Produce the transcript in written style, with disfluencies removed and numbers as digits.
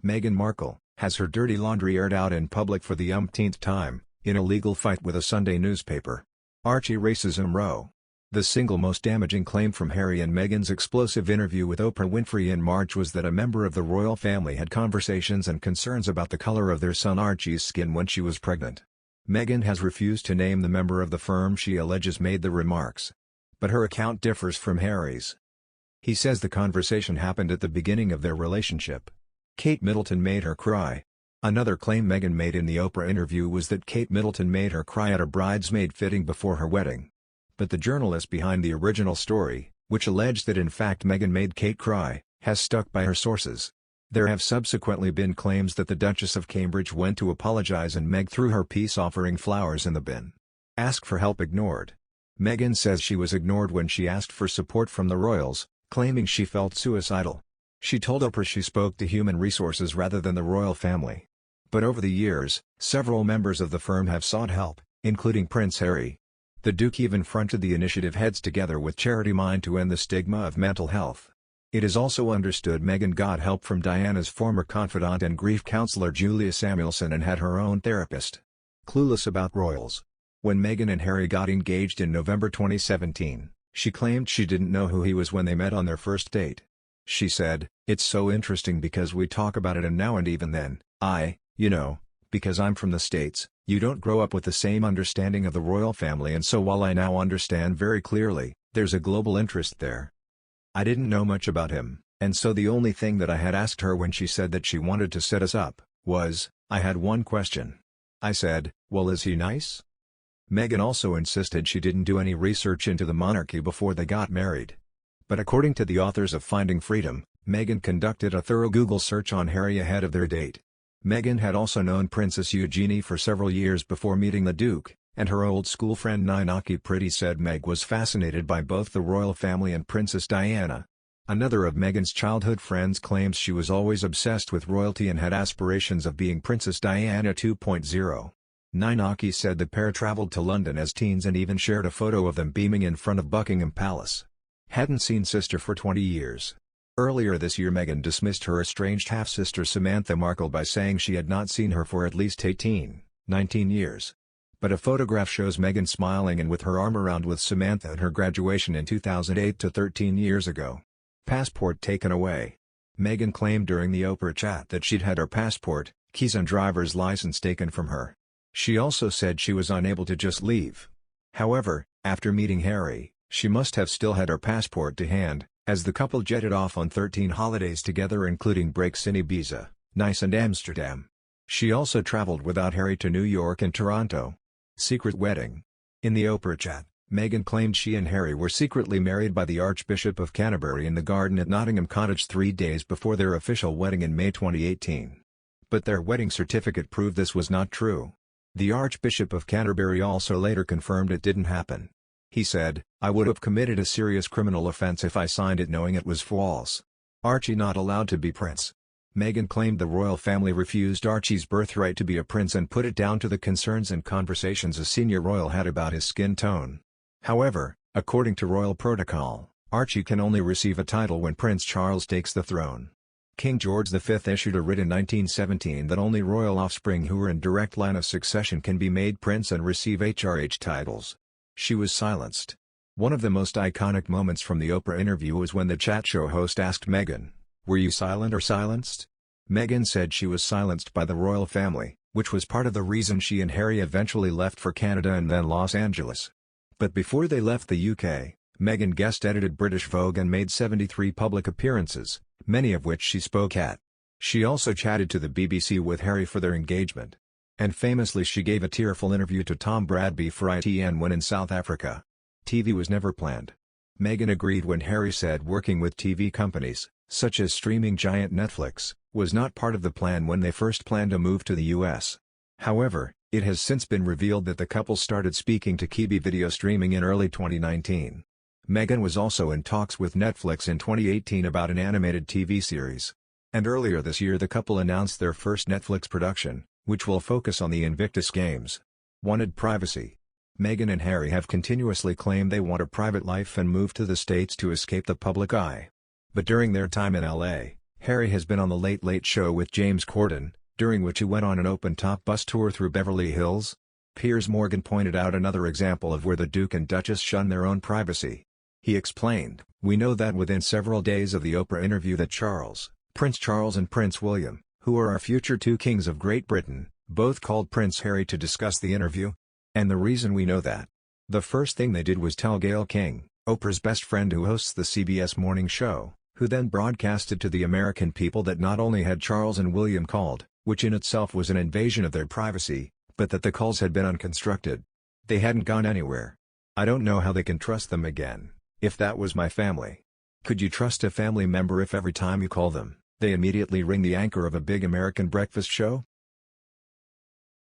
Meghan Markle has her dirty laundry aired out in public for the umpteenth time, in a legal fight with a Sunday newspaper. Archie Racism Row. The single most damaging claim from Harry and Meghan's explosive interview with Oprah Winfrey in March was that a member of the royal family had conversations and concerns about the color of their son Archie's skin when she was pregnant. Meghan has refused to name the member of the firm she alleges made the remarks. But her account differs from Harry's. He says the conversation happened at the beginning of their relationship. Kate Middleton made her cry. Another claim Meghan made in the Oprah interview was that Kate Middleton made her cry at a bridesmaid fitting before her wedding. But the journalist behind the original story, which alleged that in fact Meghan made Kate cry, has stuck by her sources. There have subsequently been claims that the Duchess of Cambridge went to apologize and Meg threw her peace offering flowers in the bin. Ask for help ignored. Meghan says she was ignored when she asked for support from the royals, claiming she felt suicidal. She told Oprah she spoke to human resources rather than the royal family. But over the years, several members of the firm have sought help, including Prince Harry. The Duke even fronted the initiative Heads Together with Charity Mind to end the stigma of mental health. It is also understood Meghan got help from Diana's former confidant and grief counselor Julia Samuelson and had her own therapist. Clueless about royals. When Meghan and Harry got engaged in November 2017, she claimed she didn't know who he was when they met on their first date. She said, "It's so interesting because we talk about it and now and even then, because I'm from the States, you don't grow up with the same understanding of the royal family and so while I now understand very clearly, there's a global interest there. I didn't know much about him, and so the only thing that I had asked her when she said that she wanted to set us up, was, I had one question. I said, well, is he nice?" Meghan also insisted she didn't do any research into the monarchy before they got married. But according to the authors of Finding Freedom, Meghan conducted a thorough Google search on Harry ahead of their date. Meghan had also known Princess Eugenie for several years before meeting the Duke, and her old school friend Ninaki Pretty said Meg was fascinated by both the royal family and Princess Diana. Another of Meghan's childhood friends claims she was always obsessed with royalty and had aspirations of being Princess Diana 2.0. Ninaki said the pair traveled to London as teens and even shared a photo of them beaming in front of Buckingham Palace. Hadn't seen sister for 20 years. Earlier this year Meghan dismissed her estranged half-sister Samantha Markle by saying she had not seen her for at least 19 years. But a photograph shows Meghan smiling and with her arm around with Samantha at her graduation in 2008 to 13 years ago. Passport taken away. Meghan claimed during the Oprah chat that she'd had her passport, keys and driver's license taken from her. She also said she was unable to just leave. However, after meeting Harry, she must have still had her passport to hand, as the couple jetted off on 13 holidays together including breaks in Ibiza, Nice and Amsterdam. She also traveled without Harry to New York and Toronto. Secret wedding. In the Oprah chat, Meghan claimed she and Harry were secretly married by the Archbishop of Canterbury in the garden at Nottingham Cottage 3 days before their official wedding in May 2018. But their wedding certificate proved this was not true. The Archbishop of Canterbury also later confirmed it didn't happen. He said, "I would have committed a serious criminal offense if I signed it knowing it was false." Archie not allowed to be prince. Meghan claimed the royal family refused Archie's birthright to be a prince and put it down to the concerns and conversations a senior royal had about his skin tone. However, according to royal protocol, Archie can only receive a title when Prince Charles takes the throne. King George V issued a writ in 1917 that only royal offspring who are in direct line of succession can be made prince and receive HRH titles. She was silenced. One of the most iconic moments from the Oprah interview was when the chat show host asked Meghan, "Were you silent or silenced?" Meghan said she was silenced by the royal family, which was part of the reason she and Harry eventually left for Canada and then Los Angeles. But before they left the UK, Meghan guest-edited British Vogue and made 73 public appearances, many of which she spoke at. She also chatted to the BBC with Harry for their engagement. And famously she gave a tearful interview to Tom Bradby for ITN when in South Africa. TV was never planned. Meghan agreed when Harry said working with TV companies, such as streaming giant Netflix, was not part of the plan when they first planned a move to the US. However, it has since been revealed that the couple started speaking to Quibi video streaming in early 2019. Meghan was also in talks with Netflix in 2018 about an animated TV series. And earlier this year the couple announced their first Netflix production, which will focus on the Invictus Games. Wanted privacy. Meghan and Harry have continuously claimed they want a private life and moved to the States to escape the public eye. But during their time in LA, Harry has been on The Late Late Show with James Corden, during which he went on an open-top bus tour through Beverly Hills. Piers Morgan pointed out another example of where the Duke and Duchess shun their own privacy. He explained, "We know that within several days of the Oprah interview that Prince Charles and Prince William, who are our future two kings of Great Britain, both called Prince Harry to discuss the interview. And the reason we know that, the first thing they did was tell Gayle King, Oprah's best friend who hosts the CBS morning show, who then broadcasted to the American people that not only had Charles and William called, which in itself was an invasion of their privacy, but that the calls had been unconstructed. They hadn't gone anywhere. I don't know how they can trust them again, if that was my family. Could you trust a family member if every time you call them, they immediately ring the anchor of a big American breakfast show?